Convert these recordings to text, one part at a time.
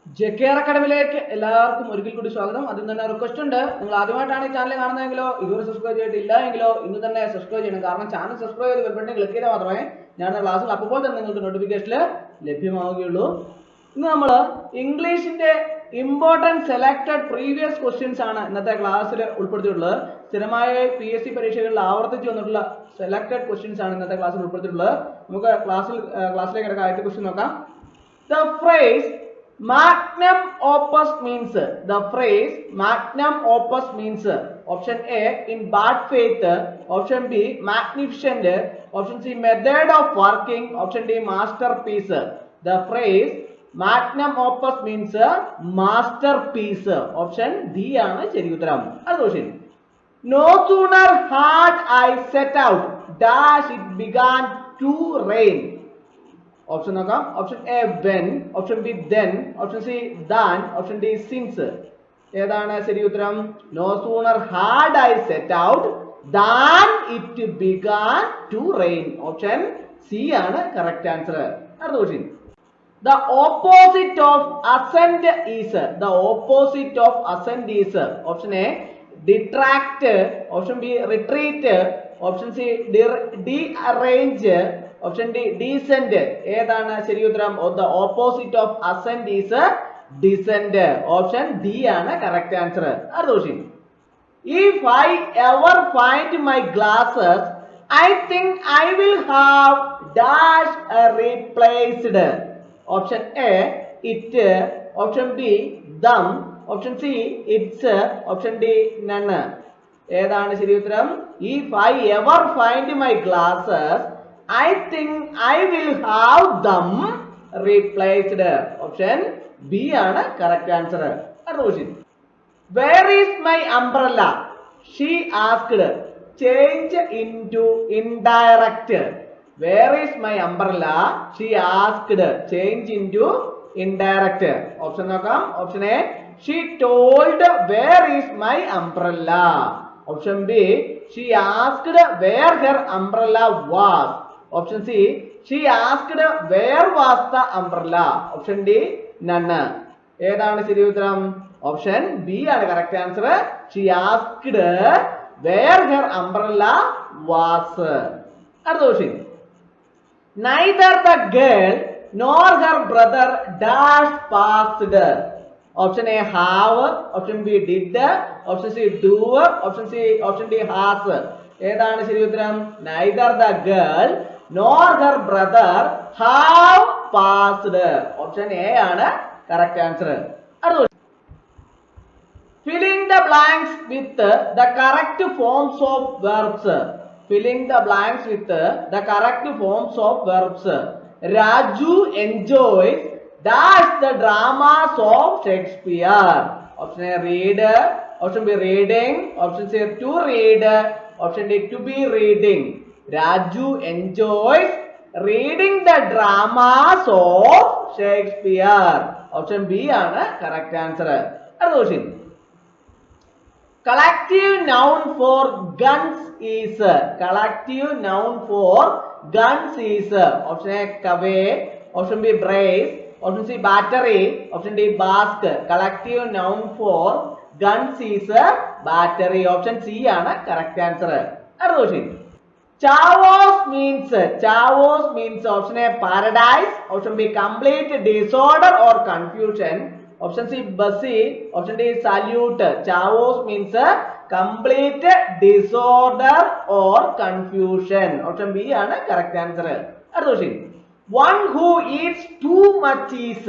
JKR അക്കാഡമിയിലേക്ക് എല്ലാവർക്കും ഒരിക്കൽ കൂടി സ്വാഗതം. അതിൽ തന്നെ റിക്വസ്റ്റ് ഉണ്ട്, നിങ്ങൾ ആദ്യമായിട്ടാണ് ഈ ചാനൽ കാണുന്നതെങ്കിലോ ഇതുവരെ സബ്സ്ക്രൈബ് ചെയ്തിട്ടില്ല എങ്കിലോ ഇന്ന് തന്നെ സബ്സ്ക്രൈബ് ചെയ്യണം. കാരണം ചാനൽ സബ്സ്ക്രൈബ് ചെയ്ത് ബെൽ ബട്ടൺ ക്ലിക്ക് ചെയ്താൽ മാത്രമേ ഞാൻ ക്ലാസ്സിൽ അപ്പോൾ തന്നെ നിങ്ങൾക്ക് നോട്ടിഫിക്കേഷൻ ലഭ്യമാവുകയുള്ളൂ. ഇന്ന് നമ്മൾ ഇംഗ്ലീഷിന്റെ ഇമ്പോർട്ടൻറ്റ് സെലക്ടഡ് പ്രീവിയസ് ക്വസ്റ്റ്യൻസ് ആണ് ഇന്നത്തെ ക്ലാസ്സിൽ ഉൾപ്പെടുത്തിയിട്ടുള്ളത്. സ്ഥിരമായ PSC പരീക്ഷകളിൽ ആവർത്തിച്ച് വന്നിട്ടുള്ള സെലക്ടഡ് ക്വസ്റ്റ്യൻസ് ആണ് ഇന്നത്തെ ക്ലാസ്സിൽ ഉൾപ്പെടുത്തിയിട്ടുള്ളത്. നമുക്ക് ക്ലാസ്സിലേക്ക് കിടക്കാം. ആദ്യത്തെ ക്വസ്റ്റ്യൻ നോക്കാം. The phrase magnum opus means, the phrase magnum opus means option A in bad faith, option B magnificent, option C method of working, option D masterpiece. The phrase magnum opus means masterpiece. Option D ആണ് ശരി ഉത്തരം. അടുത്ത question. No sooner had I set out dash it began to rain. Option നോക്കാം. Option A when, option B then, option C than, option D since. ഏതാണ് ശരി ഉത്തരം? No sooner had I set out than it began to rain. Option C ആണ് correct answer. അടുത്ത question. The opposite of assent is, the opposite of assent is, option A detract, option B retreat, option C dearrange, option D decent. ഏതാണ് ശരി ഉത്തരം? The opposite of assent is descent. Option D ആണ് correct answer. അടുത്ത question. If I ever find my glasses, I think I will have dash replaced. Option A it, option B them, option C it's, option D none. ഏതാണ് ശരി ഉത്തരം? If I ever find my glasses, I think I will have them replaced. Option B ആണ് correct answer. അടുത്ത question. Where is my umbrella? She asked. Change into indirect. Where is my umbrella? She asked. Change into indirect. Option നോക്കാം. Option A she told where is my umbrella. Option B she asked where her umbrella was. Option C she asked where was the umbrella. Option D none. ഏതാണ് ശരി ഉത്തരം? Option B ആണ് correct answer. she asked where her umbrella was. അടുത്ത question. Neither the girl nor her brother dash passed. Option A have, option B did, option C do, option D has. ഏതാണ് ശരി ഉത്തരം? Neither the girl nor her brother have passed. Option A ആണ് correct answer. Filling the blanks with the correct forms of verbs. Filling the blanks with the correct forms of verbs. Raju enjoys dash the dramas of Shakespeare. Option A read, option B reading, option C to read, option D to be reading. Raju enjoys reading the dramas of Shakespeare. Option B ആണ് correct answer. അടുത്ത question. Collective noun for guns is. Collective noun for guns is. Option A cave, option B brace, option C battery, option D basque. Collective noun for guns is battery. Option C ആണ് correct answer. അടുത്ത question. Chaos means option A paradise, option B complete disorder or confusion, option C busy, option D salute. Chaos means complete disorder or confusion. Option B ആണ് correct answer. അടുത്ത question. One who eats too much is.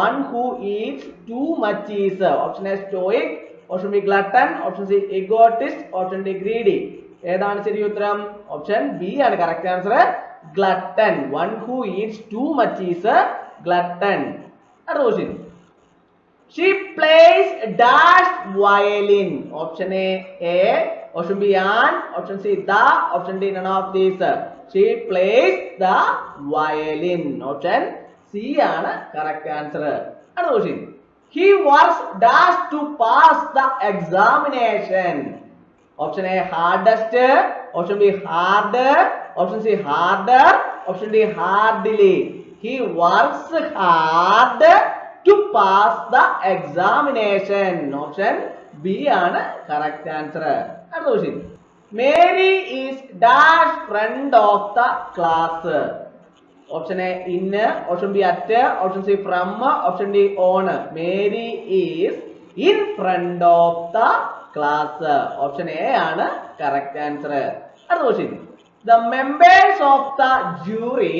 One who eats too much is. Option A stoic, option B glutton, option C egotist, option D greedy. ഏതാണ് ശരി ഉത്തരം? Option B ആണ് correct answer. glutton. One who eats too much is glutton. അടുത്ത question. She plays dash violin. Option A, option B an, option C the, option D none of these. She plays the violin. Option C ആണ് correct answer. അടുത്ത question. He works dash to pass the examination. Option A hardest, option B hard, option C harder, option D hardly. He works hard to pass the examination. Option B ആണ് correct answer. അടുത്ത question. Mary is dash friend of the class. Option A in, option B at, option C from, option D on. Mary is in front of the class. Option A ആണ് correct answer. അടുത്ത question. The members of the jury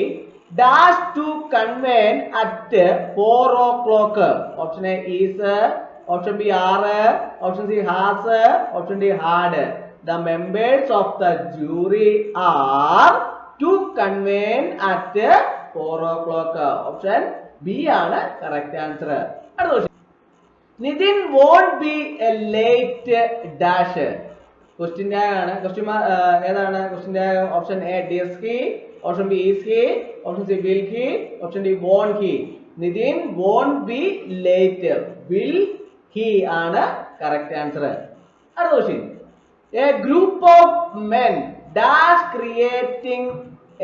dash to convene at 4 o'clock. Option A is, option B are, option C has, option D had. The members of the jury are to convene at 4 o'clock. Option B ആണ് correct answer. അടുത്ത question. Nitin won't be a late dash. Question ആണ്. Question ഏതാണ്? Question option A is he, option B is he, option C will he, option D won't he. Nitin won't be late. Will he ആണ് correct answer. അടുത്ത question. A group of men dash creating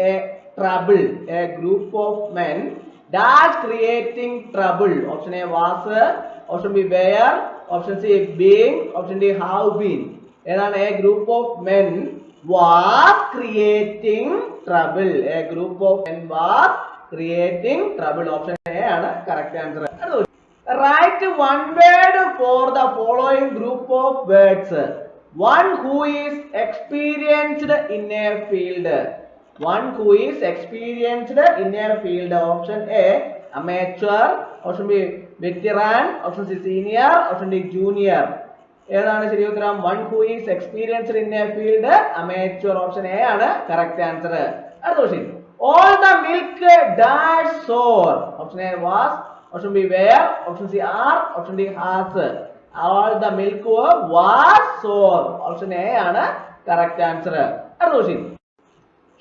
a trouble. A group of men dash creating trouble. Option A was, option B were, option C being, option D have been. ഏതാണ്? A group of men was creating trouble. A group of men was creating trouble. Option A ആണ് correct answer. Write one word for the following group of words. One who is experienced in a field. One who is experienced in a field. Option A amateur, option B veteran, option C senior, option D junior. ഏതാണ് ശരി ഉത്തരം? One who is experienced in a field, amateur. Option A ആണ് correct answer. അടുത്ത question. All the milk dash sour. Option A was, option B were, option C are, option D has. All the milk was sour. Option A ആണ് correct answer. അടുത്ത question.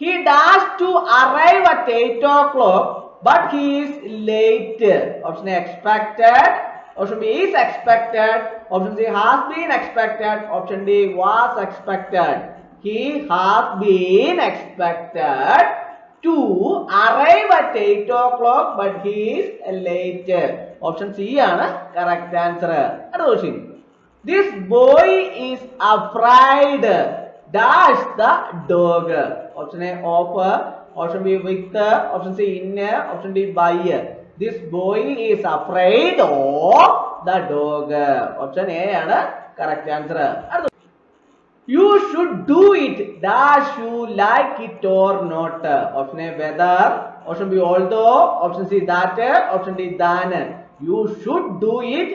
He dashed to arrive at 8 o'clock but he is late. Option A expected, option B is expected, option C has been expected, option D was expected. He has been expected to arrive at 8 o'clock but he is late. Option C ആണ് correct answer. അടുത്ത question. This boy is afraid dash the dog. Option A of, option B with, option C in, option D by. This boy is afraid of the dog. Option A ആണ് correct answer. You should do it dash you like it or not. Option A whether, option B although, option C that, option D than. You should do it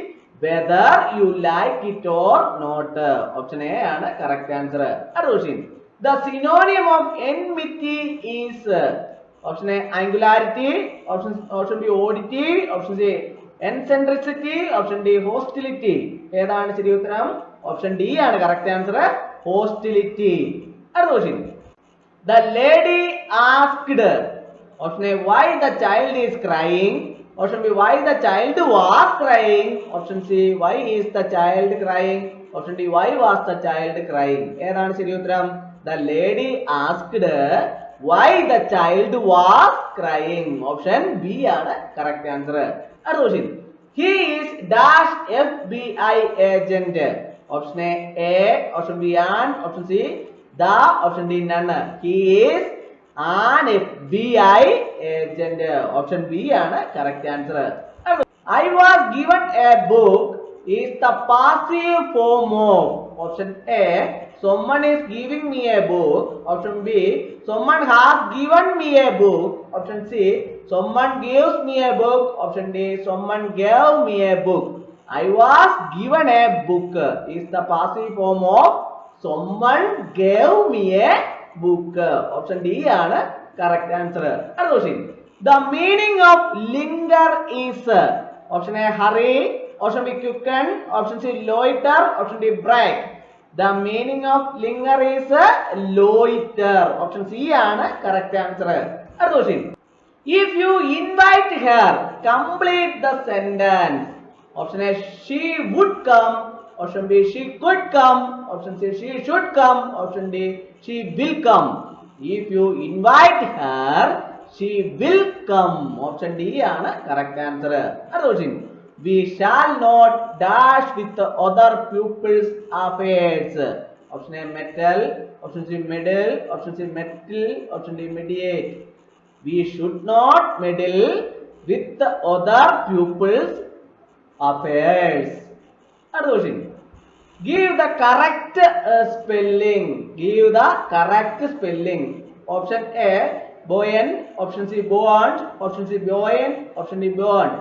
whether you like it or not. Option A ആണ് correct answer. അടുത്ത question. The synonym of enmity is, option A angularity, option B oddity, option C eccentricity, option D hostility. ഏതാണ് ശരി ഉത്തരം? Option D ആണ് correct answer. Hostility. അടുത്ത question. The lady asked, option A why the child is crying, option B why the child was crying, option C why is the child crying, option D why was the child crying. ഏതാണ് ശരി ഉത്തരം? The lady asked why the child was crying. Option B ആണ് correct answer. അടുത്ത question. He is dash FBI agent. Option A, option B an, option C the, option D none. He is an FBI agent. Option B ആണ് correct answer. I was given a book is the passive form of, option A someone is giving me a book, option B someone has given me a book, option C someone gives me a book, option D someone gave me a book. I was given a book is the passive form of someone gave me a book. Option D ആണ് correct answer. അടുത്ത question. The meaning of linger is, option A hurry, option B quicken, option C loiter, option D break. The meaning of linger is loiter. Option C ആണ് correct answer. അടുത്ത question. If you invite her, complete the sentence. Option A she would come, option B she could come, option C she should come, option D she will come. If you invite her, she will come. Option D ആണ് correct answer. അടുത്ത question. we shall not dash with other people's affairs. Option A metal, option C meddle, option C metal, option D mediate. We should not meddle with the other people's affairs. Other question. Give the correct spelling. Give the correct spelling. Option A buoyant, option C buoyant, option C buoyant, option D buoyant.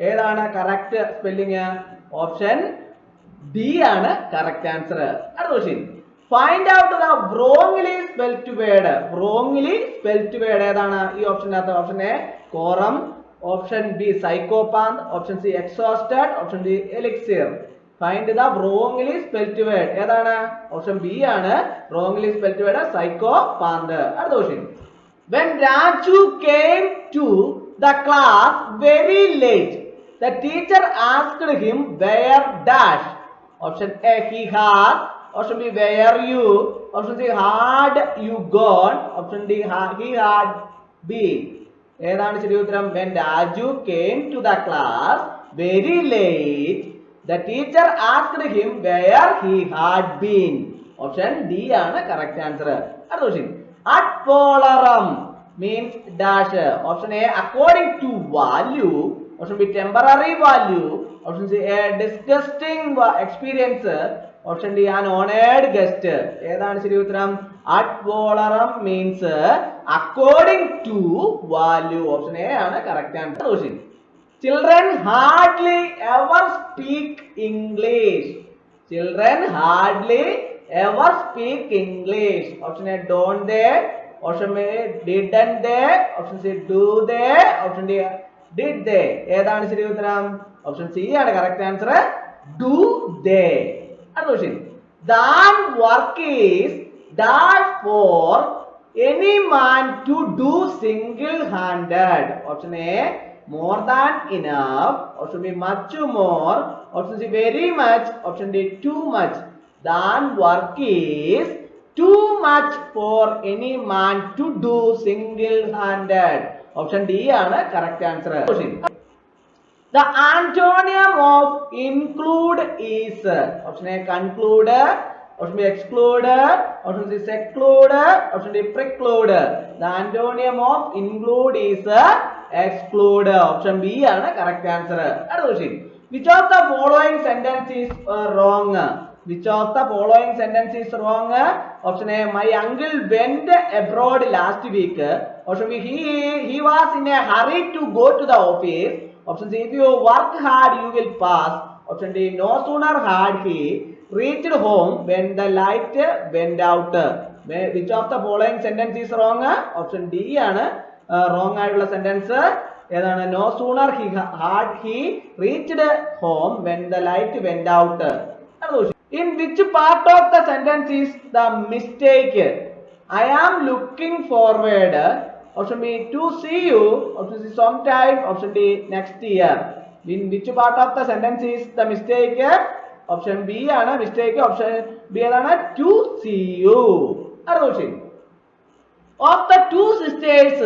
ഏതാണ് correct spelling? Option D ആണ് correct answer. അടുത്ത question. Find out the wrongly spelt word. wrongly spelt word ഏതാണ് ഈ ഓപ്ഷനകത്ത്? Option A quorum, option B sycophant, option C exhausted, option D elixir. Find the wrongly spelt word ഏതാണ്? Option B ആണ് wrongly spelt word sycophant. അടുത്ത question. When Raju came to the class very late, the teacher asked him where dash. Option A he had, option B where you, option C had you gone, option D he had been. ഏതാണ് ശരി ഉത്തരം? When Raju came to the class very late, the teacher asked him where he had been. Option D ആണ് correct answer. അടുത്ത question. Ad valorem means dash. Option A according to value, option B temporary value, option C a disgusting experience, option D an honored guest. ഏതാണ് ശരി ഉത്തരം? Ad valorem means according to value. Option A ആണ് correct answer. Children hardly ever speak English. Children hardly ever speak English. Option A don't they, option A didn't they, option C do they, option D did they. ഏതാണ് ശരി ഉത്തരം? Option C ആണ് correct answer. do they. അടുത്ത question. Than work is dash for any man to do single handed. Option A more than enough, option B much more, option C very much, option D too much. Than work is too much for any man to do single handed. Option D ആണ് correct answer. The antonym of include is option A conclude, option B exclude, option C seclude, option D preclude. The antonym of include is exclude. Option B ആണ് correct answer. അടുത്ത question. Which of the following sentence is wrong? Which of the following sentence is wrong? Option A my uncle went abroad last week. Option B he was in a hurry to go to the office. Option C if you work hard you will pass. Option D no sooner had he reached home when the light went out. Which of the following sentence is wrong? Option D ആണ് wrong ആയിട്ടുള്ള sentence. ഏതാണ്? no sooner had he reached home when the light went out. In which part of the sentence is the mistake? I am looking forward. Option B to see you, option C sometime, option D next year. In which part of the sentence is the mistake? Option B ആണ് mistake. Option B ഏതാണ്? to see you. അടുത്ത question. Of the two sisters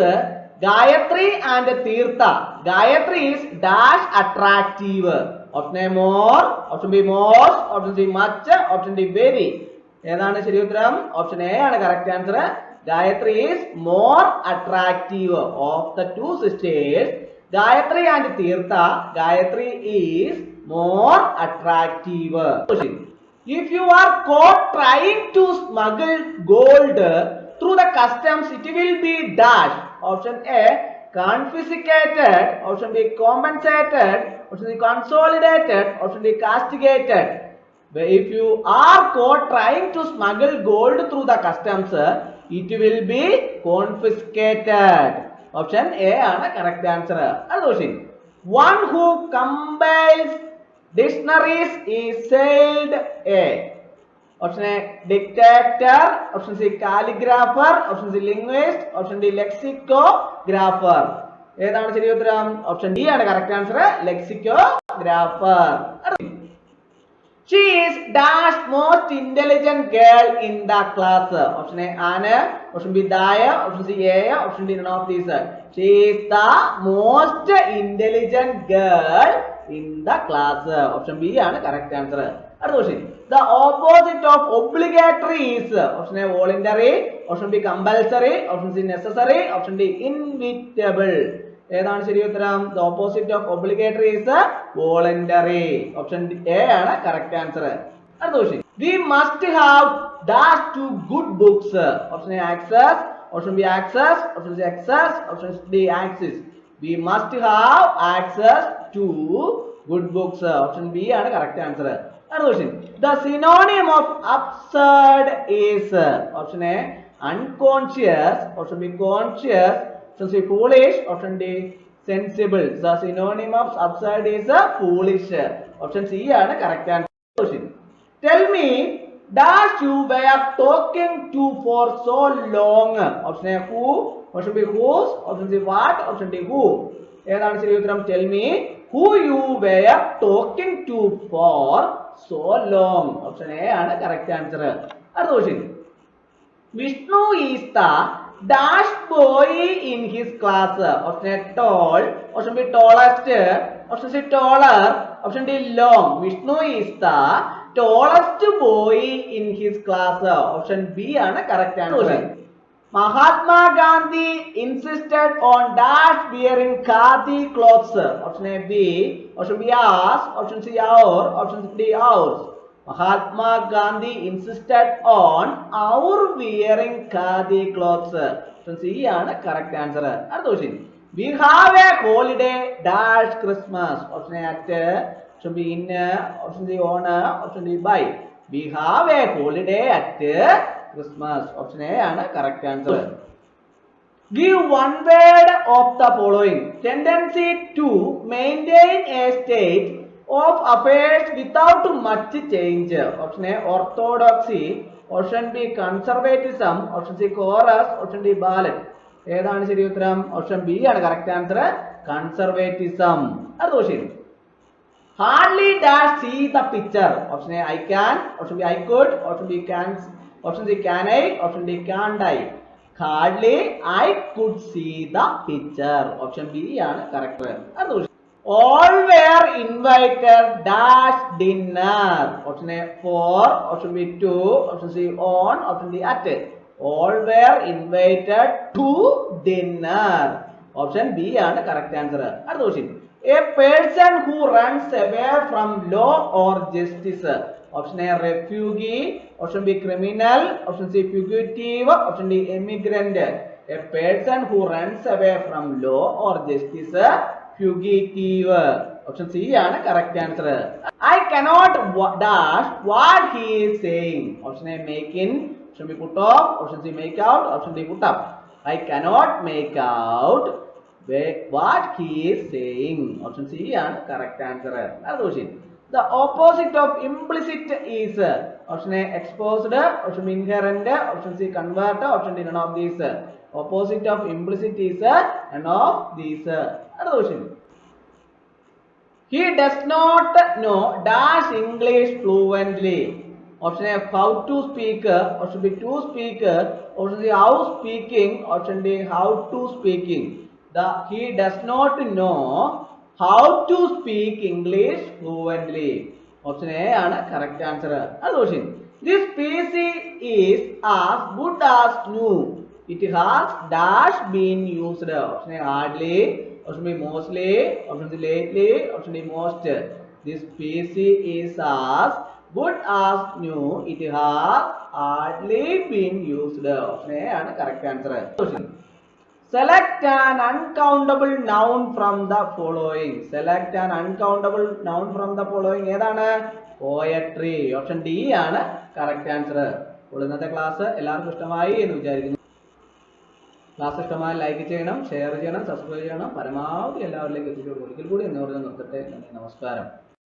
Gayatri and Tirtha, Gayatri is dash attractive. Option A more, option B most, option C much, option D very. ഏതാണ് ശരി ഉത്തരം? Option A ആണ് correct answer. Gayatri is more attractive. Of the two sisters Gayatri and Tirtha, Gayatri is more attractive. If you are caught trying to smuggle gold through the customs, it will be dash. Option A confiscated, option B compensated, option C consolidated, option D castigated. If you are caught trying to smuggle gold through the customs, it will be confiscated. Option A ആണ് correct answer. അടുത്ത question. One who compiles dictionaries is said A. Option A dictator, option C calligrapher, option C linguist, option D lexicographer. ഏതാണ് ശരി ഉത്തരം? Option D ആണ് correct answer. lexicographer. She is dash most intelligent girl in the class. Option A Anna, option B Daya, option C Aya, option D none of these. She is the most intelligent girl in the class. Option B ആണ് correct answer. അടുത്ത question. The opposite of obligatory is option A voluntary, option B compulsory, option C necessary, option D inevitable. ഏതാണ് ശരി ഉത്തരം? The opposite of obligatory is voluntary. Option A ആണ് correct answer. അടുത്ത question. We must have dash to good books. Option A access, option B access, option C access, option D access. We must have access to good books. Option B ആണ് correct answer. Another question. The synonym of absurd is option A unconscious, option B conscious, option C foolish, option D sensible. The synonym of absurd is foolish. Option C ആണ് correct answer. Tell me dash you were talking to for so long. Option A who, option B whose, option C what, option D who. ഏതാണ് ശരി ഉത്തരം? Tell me who you were talking to for so long. Option A ആണ് correct answer. അടുത്ത question. Vishnu is the dash boy in his class. Option A tall, option B tallest, option C taller, option D long. Vishnu is the tallest boy in his class. Option B ആണ് correct answer. Mahatma Gandhi insisted on dash wearing khadi clothes. Option A B, option B ours, option C our, option D ours. Mahatma Gandhi insisted on our wearing khadi clothes. Option C ആണ് correct answer. അടുത്ത question. We have a holiday dash Christmas. Option A at, option B in, option C on, option D by. We have a holiday at Christmas. Option A ആണ് correct answer. Give one word of the following. Tendency to maintain a state of affairs without much change. Option A orthodoxy, option B conservatism, option C chorus, option D balance. ഏതാണ് ശരി ഉത്തരം? Option B ആണ് correct answer. Conservatism. അടുത്ത question. Hardly dash see the picture. Option A I can, option B I could, option B can, option C can I, option D can't I. Hardly I could see the picture. Option B ആണ് correct. അടുത്ത question. All were invited dash dinner. Option A for, option B to, option C on, option D at. All were invited to dinner. Option B ആണ് correct answer. അടുത്ത question. A person who runs away from law or justice. Option A refugee, option B criminal, option C fugitive, option D immigrant. A person who runs away from law or justice, fugitive. Option C ആണ് correct answer. I cannot dash what he is saying. Option A make in, option B put off, option C make out, option D put up. I cannot make out what he is saying. Option C ആണ് correct answer. അടുത്ത question. The opposite of implicit is option A exposed, option B inherent, option C convert, option D none of these. Opposite of implicit is none of these. അടുത്ത question. He does not know dash English fluently. Option A how to speak, option B to speak, option C how speaking, option D how to speaking. He does not know how to speak English fluently. Option A ആണ് correct answer. അടുത്ത question. This PC is as good as new. It has dash been used. Option A hardly, option B mostly, option C lately, option D most. This PC is as good as new. It has hardly been used. Option A ആണ് correct answer. Question. Select an uncountable noun from the following. Select an uncountable noun from the following. ഏതാണ്? Poetry. Option D ആണ് correct answer. അപ്പോൾ ഇന്നത്തെ class എല്ലാവർക്കും ഇഷ്ടമായി എന്ന് വിചാരിക്കുന്നു. Class ഇഷ്ടമായി ലൈക്ക് ചെയ്യണം, ഷെയർ ചെയ്യണം, സബ്സ്ക്രൈബ് ചെയ്യണം, പരമാവധി എല്ലാവരിലേക്കും എത്തിച്ചു. ഒരിക്കൽ കൂടി എന്നോട് നിർത്തട്ടെ. നമസ്കാരം.